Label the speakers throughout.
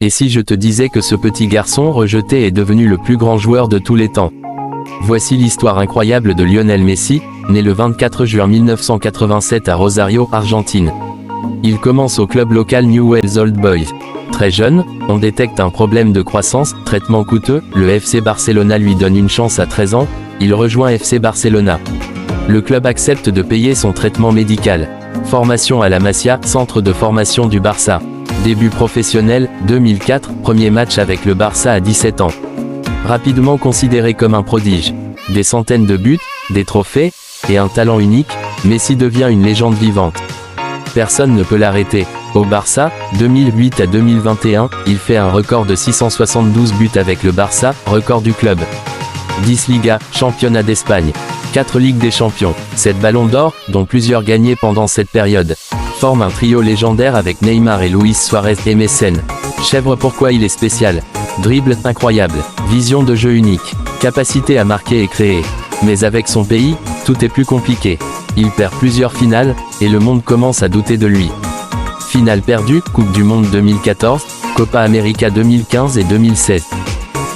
Speaker 1: Et si je te disais que ce petit garçon rejeté est devenu le plus grand joueur de tous les temps? Voici l'histoire incroyable de Lionel Messi, né le 24 juin 1987 à Rosario, Argentine. Il commence au club local Newell's Old Boys. Très jeune, on détecte un problème de croissance, traitement coûteux, le FC Barcelona lui donne une chance à 13 ans, il rejoint FC Barcelona. Le club accepte de payer son traitement médical. Formation à la Masia, centre de formation du Barça. Début professionnel, 2004, premier match avec le Barça à 17 ans. Rapidement considéré comme un prodige. Des centaines de buts, des trophées, et un talent unique, Messi devient une légende vivante. Personne ne peut l'arrêter. Au Barça, 2008 à 2021, il fait un record de 672 buts avec le Barça, record du club. 10 Ligas, championnat d'Espagne. 4 Ligues des Champions. 7 ballons d'or, dont plusieurs gagnés pendant cette période. Forme un trio légendaire avec Neymar et Luis Suarez et Messi. Chèvre, pourquoi il est spécial? Dribble incroyable, vision de jeu unique, capacité à marquer et créer. Mais avec son pays, tout est plus compliqué. Il perd plusieurs finales, et le monde commence à douter de lui. Finale perdue, Coupe du Monde 2014, Copa América 2015 et 2016.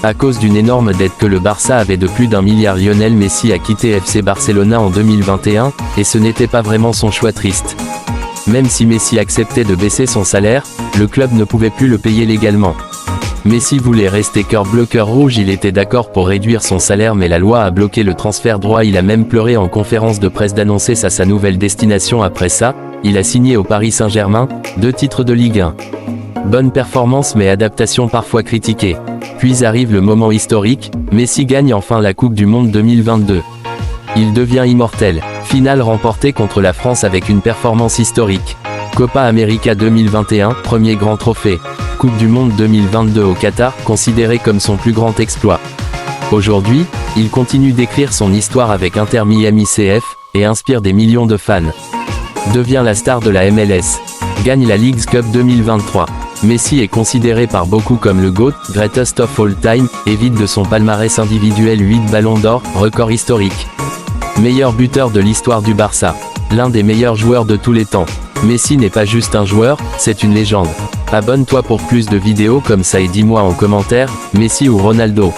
Speaker 1: À cause d'une énorme dette que le Barça avait de plus d'1 milliard, Lionel Messi a quitté FC Barcelona en 2021, et ce n'était pas vraiment son choix triste. Même si Messi acceptait de baisser son salaire, le club ne pouvait plus le payer légalement. Messi voulait rester cœur bleu cœur rouge, il était d'accord pour réduire son salaire mais la loi a bloqué le transfert droit. Il a même pleuré en conférence de presse d'annoncer sa nouvelle destination. Après ça, il a signé au Paris Saint-Germain, 2 titres de Ligue 1. Bonne performance mais adaptation parfois critiquée. Puis arrive le moment historique, Messi gagne enfin la Coupe du Monde 2022. Il devient immortel. Finale remportée contre la France avec une performance historique. Copa América 2021, premier grand trophée. Coupe du Monde 2022 au Qatar, considéré comme son plus grand exploit. Aujourd'hui, il continue d'écrire son histoire avec Inter Miami CF, et inspire des millions de fans. Devient la star de la MLS. Gagne la Leagues Cup 2023. Messi est considéré par beaucoup comme le GOAT, Greatest of All Time, et vide de son palmarès individuel 8 ballons d'or, record historique. Meilleur buteur de l'histoire du Barça. L'un des meilleurs joueurs de tous les temps. Messi n'est pas juste un joueur, c'est une légende. Abonne-toi pour plus de vidéos comme ça et dis-moi en commentaire, Messi ou Ronaldo.